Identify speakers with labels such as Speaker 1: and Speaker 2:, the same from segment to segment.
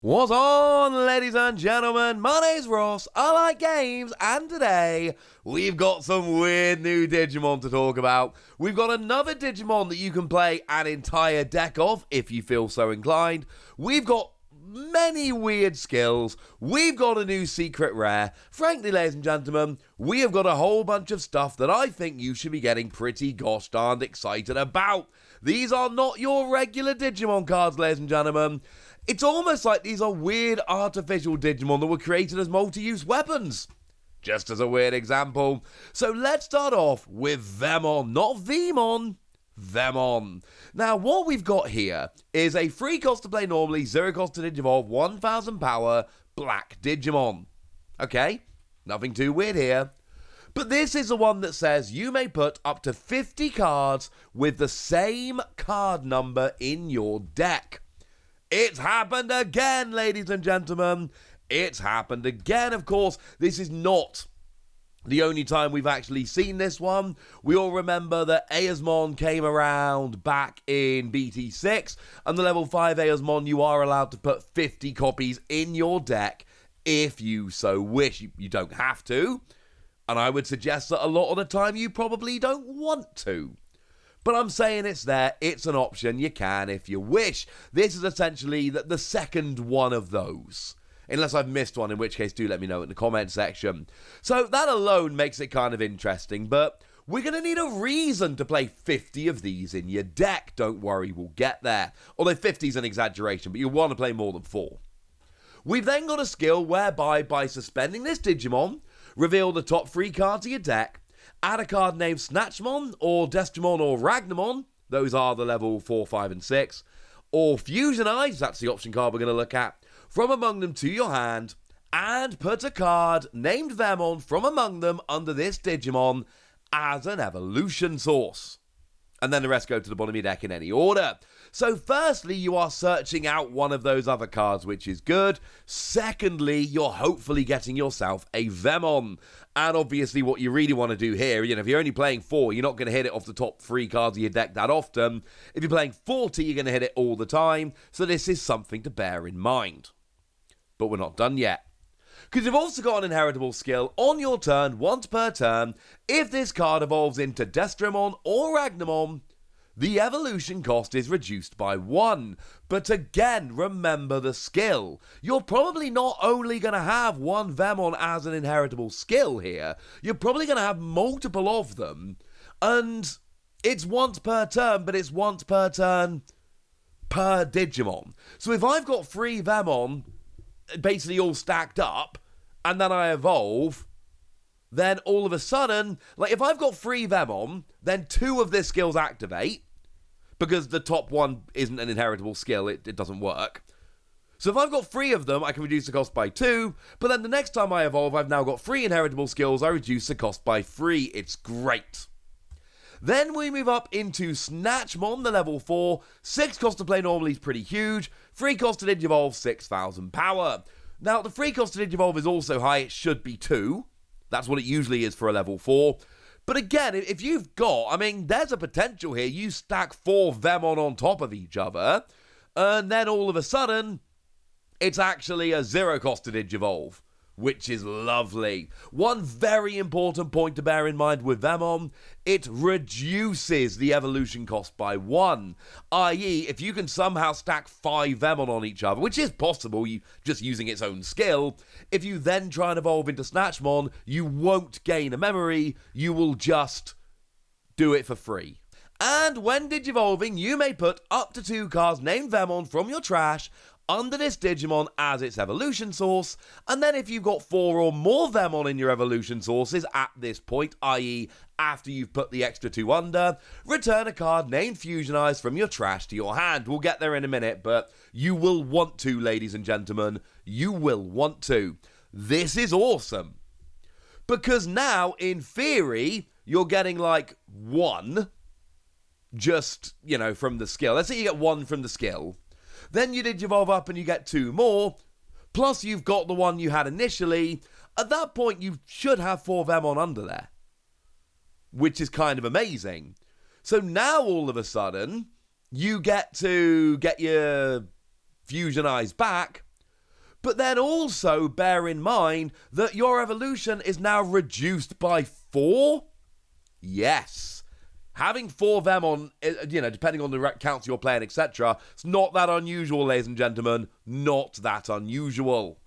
Speaker 1: What's on, ladies and gentlemen? My name's Ross, I like games, and today we've got some weird new Digimon to talk about. We've got another Digimon that you can play an entire deck of, if you feel so inclined. We've got many weird skills. We've got a new secret rare. Frankly, ladies and gentlemen, we have got a whole bunch of stuff that I think you should be getting pretty gosh darned excited about. These are not your regular Digimon cards, ladies and gentlemen. It's almost like these are weird artificial Digimon that were created as multi-use weapons. Just as a weird example. So let's start off with Vemmon, not Vemmon, Vemmon. Now what we've got here is a free cost to play normally, 0 cost to Digivolve, 1000 power, black Digimon. Okay, nothing too weird here. But this is the one that says you may put up to 50 cards with the same card number in your deck. It's happened again, ladies and gentlemen. It's happened again. Of course, this is not the only time we've actually seen this one. We all remember that Hououmon came around back in BT-6, and the level 5 Hououmon, you are allowed to put 50 copies in your deck if you so wish. You don't have to, and I would suggest that a lot of the time you probably don't want to. But I'm saying it's there, it's an option, you can if you wish. This is essentially the second one of those. Unless I've missed one, in which case do let me know in the comment section. So that alone makes it kind of interesting, but we're going to need a reason to play 50 of these in your deck. Don't worry, we'll get there. Although 50 is an exaggeration, but you'll want to play more than 4. We've then got a skill whereby by suspending this Digimon, reveal the top 3 cards of your deck, add a card named Snatchmon, or Destromon, or Ragnamon, those are the level 4, 5, and 6, or Fusionize, that's the option card we're going to look at, from among them to your hand, and put a card named Vemmon from among them under this Digimon as an evolution source. And then the rest go to the bottom of your deck in any order. So firstly, you are searching out one of those other cards, which is good. Secondly, you're hopefully getting yourself a Vemmon. And obviously what you really want to do here, if you're only playing 4, you're not going to hit it off the top 3 cards of your deck that often. If you're playing 40, you're going to hit it all the time. So this is something to bear in mind. But we're not done yet. Because you've also got an inheritable skill on your turn, once per turn. If this card evolves into Destromon or Ragnamon, the evolution cost is reduced by 1. But again, remember the skill. You're probably not only going to have one Vemmon as an inheritable skill here, you're probably going to have multiple of them. And it's once per turn, but it's once per turn per Digimon. So if I've got 3 Vemmon basically all stacked up, and then I evolve, then all of a sudden, like if I've got 3 Vemmon, then 2 of this skills activate, because the top one isn't an inheritable skill, it doesn't work. So if I've got 3 of them, I can reduce the cost by 2, but then the next time I evolve, I've now got 3 inheritable skills, I reduce the cost by 3. It's great. Then we move up into Snatchmon, the level 4. 6 cost to play normally is pretty huge. 3 cost to Digivolve, 6,000 power. Now, the 3 cost to Digivolve is also high. It should be 2. That's what it usually is for a level 4. But again, if you've got, there's a potential here. You stack 4 Vemmon on top of each other, and then all of a sudden, it's actually a 0 cost to Digivolve, which is lovely. One very important point to bear in mind with Vemmon, it reduces the evolution cost by 1. I.e., if you can somehow stack 5 Vemmon on each other, which is possible, you just using its own skill, if you then try and evolve into Snatchmon, you won't gain a memory, you will just do it for free. And when digivolving, you may put up to 2 cards named Vemmon from your trash under this Digimon as its evolution source, and then if you've got 4 or more Vemmon in your evolution sources at this point, i.e. after you've put the extra 2 under, return a card named Fusionize from your trash to your hand. We'll get there in a minute, but you will want to, ladies and gentlemen. You will want to. This is awesome. Because now, in theory, you're getting like 1 just, from the skill. Let's say you get 1 from the skill. Then you digivolve up and you get 2 more, plus you've got the one you had initially. At that point, you should have 4 Vemmon under there, which is kind of amazing. So now, all of a sudden, you get to get your Fusionize back, But then also bear in mind that your evolution is now reduced by 4? Yes. Having 4 Vemmon, depending on the counts you're playing, etc., it's not that unusual, ladies and gentlemen. Not that unusual.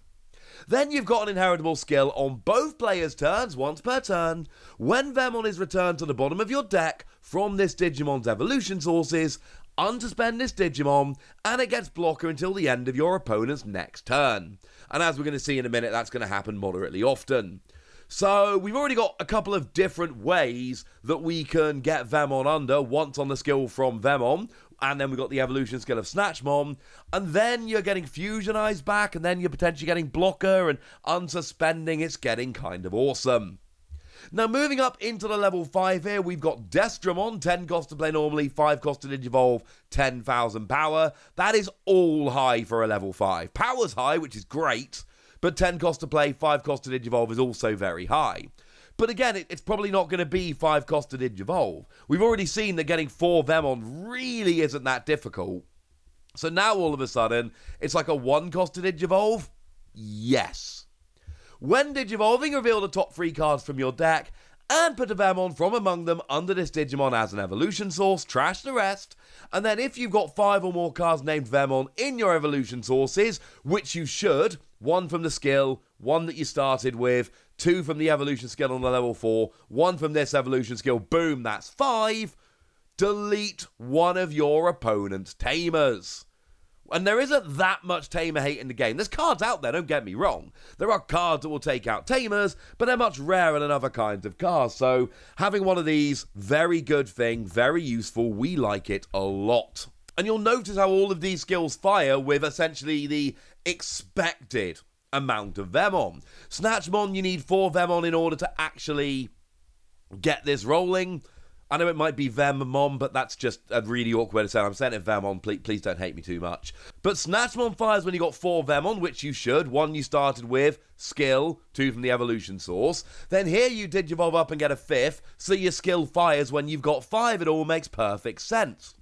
Speaker 1: Then you've got an inheritable skill on both players' turns, once per turn. When Vemmon is returned to the bottom of your deck from this Digimon's evolution sources, unsuspend this Digimon, and it gets blocker until the end of your opponent's next turn. And as we're going to see in a minute, that's going to happen moderately often. So we've already got a couple of different ways that we can get Vemmon under, once on the skill from Vemmon, and then we've got the evolution skill of Snatchmon, and then you're getting Fusionize back, and then you're potentially getting blocker and unsuspending. It's getting kind of awesome. Now, moving up into the level 5 here, we've got Destromon, 10 cost to play normally, 5 cost to Digivolve, 10,000 power. That is all high for a level 5. Power's high, which is great, but 10 cost to play, 5 cost to Digivolve is also very high. But again, it's probably not going to be 5 cost to Digivolve. We've already seen that getting 4 Vemmon really isn't that difficult. So now all of a sudden, it's like a 1 cost to Digivolve? Yes. When Digivolving, reveal the top 3 cards from your deck and put a Vemmon from among them under this Digimon as an evolution source, trash the rest, and then if you've got 5 or more cards named Vemmon in your evolution sources, which you should, 1 from the skill, 1 that you started with, 2 from the evolution skill on the level 4, 1 from this evolution skill, boom, that's 5, delete one of your opponent's tamers. And there isn't that much tamer hate in the game. There's cards out there, don't get me wrong. There are cards that will take out tamers, but they're much rarer than other kinds of cards. So having one of these, very good thing, very useful. We like it a lot. And you'll notice how all of these skills fire with essentially the expected amount of Vemmon. Snatchmon, you need 4 Vemmon in order to actually get this rolling. I know it might be Vemmon, but that's just a really awkward way to say it. I'm saying it Vemmon, please don't hate me too much. But Snatchmon fires when you got 4 Vemmon, which you should. 1 you started with, skill, 2 from the evolution source. Then here you Digivolve up and get a 5th, so your skill fires when you've got 5. It all makes perfect sense.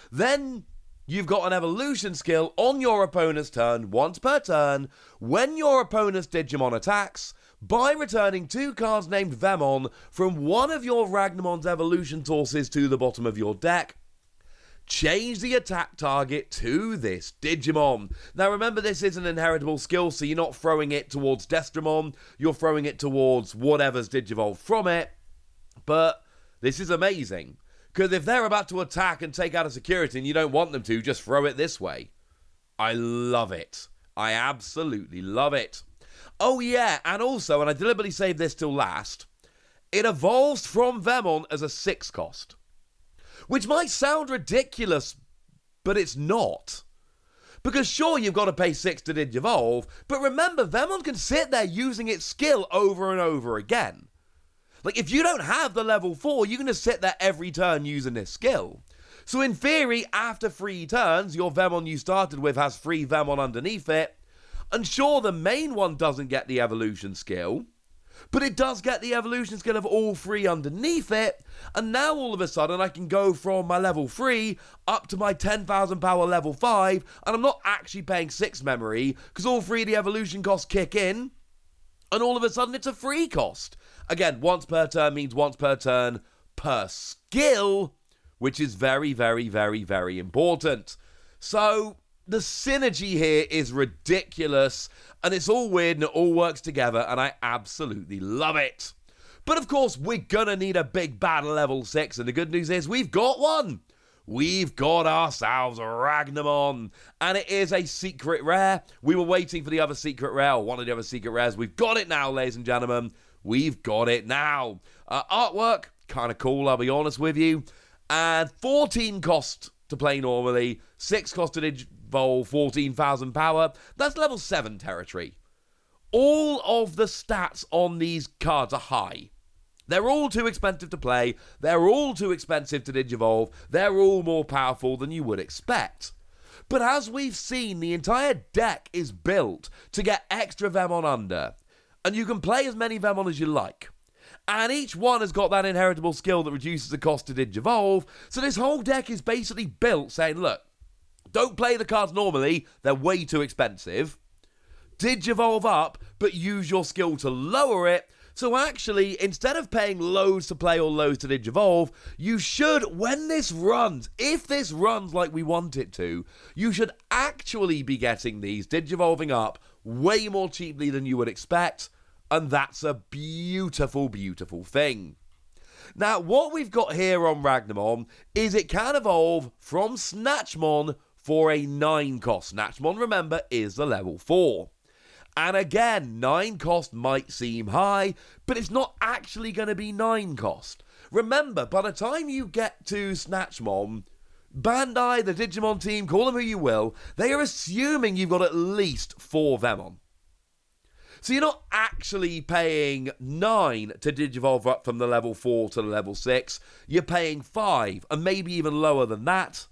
Speaker 1: Then you've got an evolution skill on your opponent's turn, once per turn, when your opponent's Digimon attacks, by returning 2 cards named Vemmon from one of your Ragnamon's evolution sources to the bottom of your deck. Change the attack target to this Digimon. Now remember, this is an inheritable skill, so you're not throwing it towards Destromon, you're throwing it towards whatever's Digivolved from it. But this is amazing, because if they're about to attack and take out a security and you don't want them to, just throw it this way. I love it. I absolutely love it. Oh yeah, and also, and I deliberately saved this till last, it evolves from Vemmon as a 6 cost. Which might sound ridiculous, but it's not. Because sure, you've got to pay 6 to Digivolve, but remember, Vemmon can sit there using its skill over and over again. Like, if you don't have the level 4, you're going to sit there every turn using this skill. So in theory, after 3 turns, your Vemmon you started with has 3 Vemmon underneath it. And sure, the main one doesn't get the evolution skill, but it does get the evolution skill of all 3 underneath it. And now all of a sudden I can go from my level 3 up to my 10,000 power level 5, and I'm not actually paying 6 memory, because all 3 of the evolution costs kick in, and all of a sudden it's a free cost. Again, once per turn means once per turn per skill, which is very, very, very, very important. So the synergy here is ridiculous, and it's all weird and it all works together, and I absolutely love it. But of course, we're gonna need a big bad level 6, and the good news is we've got one. We've got ourselves a Ragnamon, and it is a secret rare. We were waiting for the other secret rare, or one of the other secret rares. We've got it now, ladies and gentlemen. We've got it now. Artwork, kind of cool, I'll be honest with you. And 14 cost to play normally, 6 cost to Digivolve, 14,000 power. That's level 7 territory. All of the stats on these cards are high. They're all too expensive to play. They're all too expensive to Digivolve. They're all more powerful than you would expect. But as we've seen, the entire deck is built to get extra Vemmon under. And you can play as many Vemmon as you like. And each one has got that inheritable skill that reduces the cost to Digivolve. So this whole deck is basically built saying, look, don't play the cards normally. They're way too expensive. Digivolve up, but use your skill to lower it. So actually, instead of paying loads to play or loads to Digivolve, you should, when this runs, if this runs like we want it to, you should actually be getting these Digivolving up way more cheaply than you would expect, and that's a beautiful, beautiful thing. Now, what we've got here on Ragnamon is it can evolve from Snatchmon for a 9 cost. Snatchmon, remember, is the level 4. And again, 9 cost might seem high, but it's not actually going to be 9 cost. Remember, by the time you get to Snatchmon, Bandai, the Digimon team, call them who you will, they are assuming you've got at least 4 Vemmon. So you're not actually paying 9 to Digivolve up from the level 4 to the level 6. You're paying 5, and maybe even lower than that.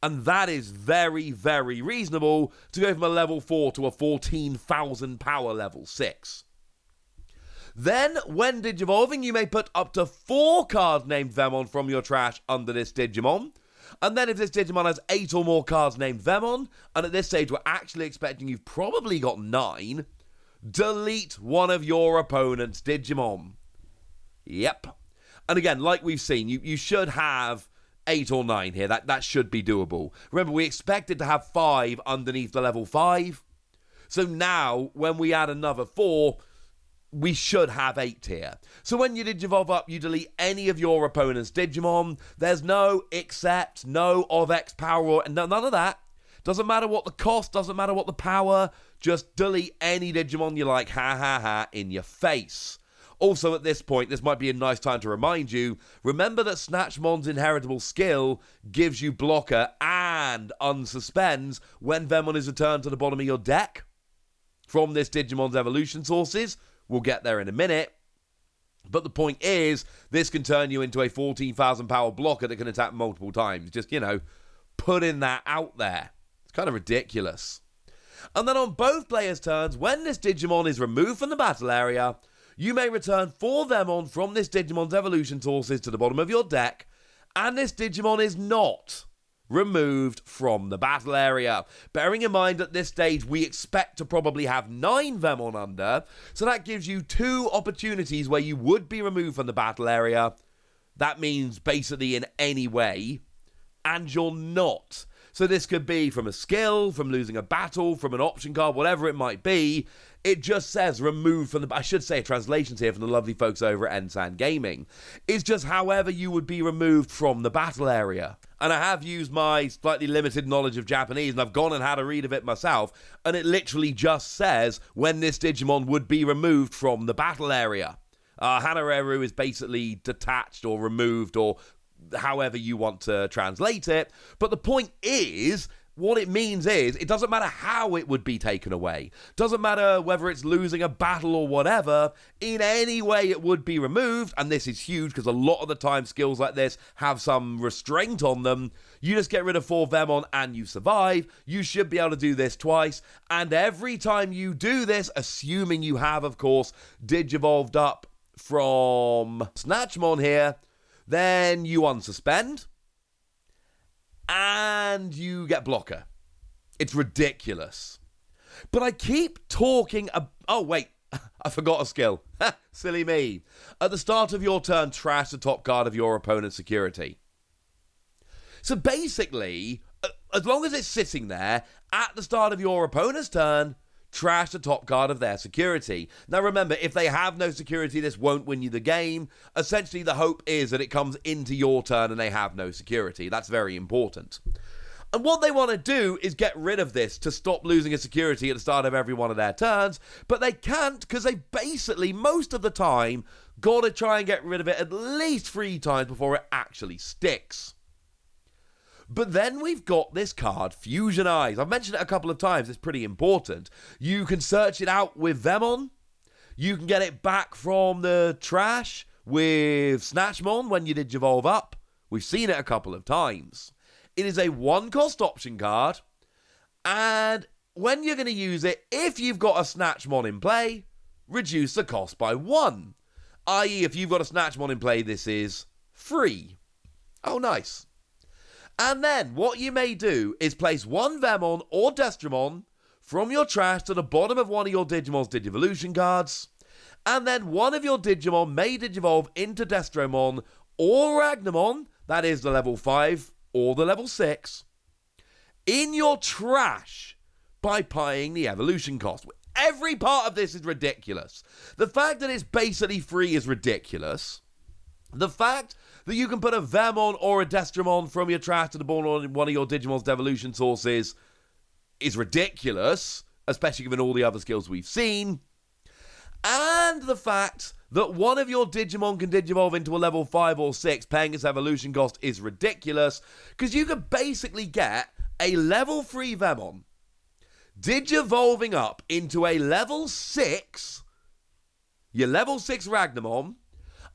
Speaker 1: And that is very, very reasonable to go from a level 4 to a 14,000 power level 6. Then, when Digivolving, you may put up to 4 cards named Vemmon from your trash under this Digimon. And then if this Digimon has 8 or more cards named Vemmon, and at this stage we're actually expecting you've probably got 9, delete one of your opponent's Digimon. Yep. And again, like we've seen, you should have 8 or 9 here. That should be doable. Remember, we expected to have 5 underneath the level 5. So now, when we add another 4, we should have 8 here. So when you Digivolve up, you delete any of your opponent's Digimon. There's no except, no of X power, or none of that. Doesn't matter what the cost, doesn't matter what the power. Just delete any Digimon you like, ha ha ha, in your face. Also, at this point, this might be a nice time to remind you, remember that Snatchmon's inheritable skill gives you blocker and unsuspends when Vemmon is returned to the bottom of your deck from this Digimon's evolution sources. We'll get there in a minute. But the point is, this can turn you into a 14,000 power blocker that can attack multiple times. Just, putting that out there. It's kind of ridiculous. And then on both players' turns, when this Digimon is removed from the battle area, you may return 4 Vemmon from this Digimon's evolution sources to the bottom of your deck, and this Digimon is not removed from the battle area. Bearing in mind at this stage we expect to probably have 9 Vemmon under, so that gives you 2 opportunities where you would be removed from the battle area. That means basically in any way, and you're not. So this could be from a skill, from losing a battle, from an option card, whatever it might be. It just says removed from the... I should say translations here from the lovely folks over at Ensan Gaming. It's just however you would be removed from the battle area. And I have used my slightly limited knowledge of Japanese, and I've gone and had a read of it myself, and it literally just says when this Digimon would be removed from the battle area. Hanareru is basically detached or removed, or however you want to translate it. But the point is, what it means is, it doesn't matter how it would be taken away. Doesn't matter whether it's losing a battle or whatever. In any way it would be removed, and this is huge because a lot of the time skills like this have some restraint on them. You just get rid of 4 Vemmon and you survive. You should be able to do this twice, and every time you do this, assuming you have, of course, Digivolved up from Snatchmon here, then you unsuspend, and you get blocker. It's ridiculous. But I keep talking oh, wait. I forgot a skill. Silly me. At the start of your turn, trash the top card of your opponent's security. So basically, as long as it's sitting there, at the start of your opponent's turn, trash the top card of their security. Now remember, if they have no security, this won't win you the game. Essentially, the hope is that it comes into your turn and they have no security. That's very important. And what they want to do is get rid of this to stop losing a security at the start of every one of their turns, but they can't because they basically, most of the time, got to try and get rid of it at least 3 times before it actually sticks. But then we've got this card, Fusionize. I've mentioned it a couple of times. It's pretty important. You can search it out with Vemmon. You can get it back from the trash with Snatchmon when you Digivolve up. We've seen it a couple of times. It is a 1-cost option card. And when you're going to use it, if you've got a Snatchmon in play, reduce the cost by 1. I.e., if you've got a Snatchmon in play, this is free. Oh, nice. And then what you may do is place 1 Vemmon or Destromon from your trash to the bottom of one of your Digimon's Digivolution cards, and then one of your Digimon may Digivolve into Destromon or Ragnamon, that is the level 5 or the level 6, in your trash by paying the evolution cost. Every part of this is ridiculous. The fact that it's basically free is ridiculous. The fact that you can put a Vemmon or a Destromon from your trash to the bottom on one of your Digimon's Devolution sources is ridiculous, especially given all the other skills we've seen. And the fact that one of your Digimon can Digivolve into a level 5 or 6 paying its evolution cost is ridiculous, because you could basically get a level 3 Vemmon Digivolving up into a level 6, your level 6 Ragnamon,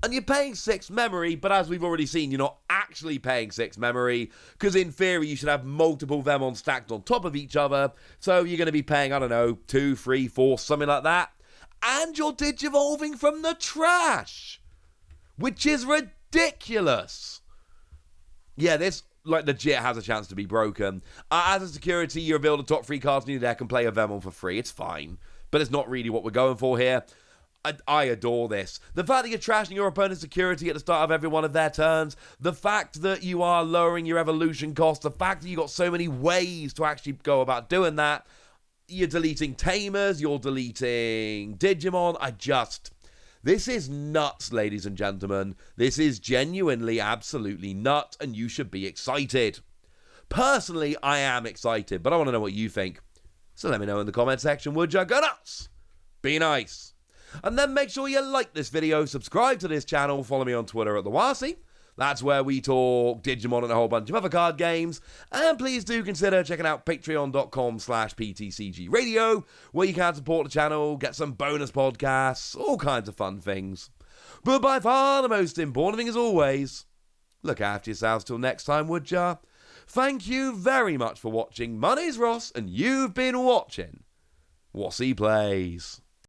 Speaker 1: and you're paying 6 memory, but as we've already seen, you're not actually paying 6 memory, because in theory you should have multiple Vemmon stacked on top of each other, so you're going to be paying, I don't know, 2, 3, 4, something like that, and you're Digivolving from the trash, which is ridiculous. Yeah, this legit has a chance to be broken. As a security, you reveal the top 3 cards in your deck and play a Vemmon for free. It's fine, but it's not really what we're going for here. I adore this. The fact that you're trashing your opponent's security at the start of every one of their turns, the fact that you are lowering your evolution cost, the fact that you've got so many ways to actually go about doing that. You're deleting Tamers, you're deleting Digimon. This is nuts, ladies and gentlemen. This is genuinely, absolutely nuts, and you should be excited. Personally, I am excited, but I want to know what you think. So let me know in the comment section, would ya? Go nuts! Be nice. And then make sure you like this video, subscribe to this channel, follow me on Twitter at TheWasi. That's where we talk Digimon and a whole bunch of other card games. And please do consider checking out patreon.com/PTCG Radio, where you can support the channel, get some bonus podcasts, all kinds of fun things. But by far the most important thing, as always, look after yourselves till next time, would ya? Thank you very much for watching. My name's Ross, and you've been watching Wasi Plays.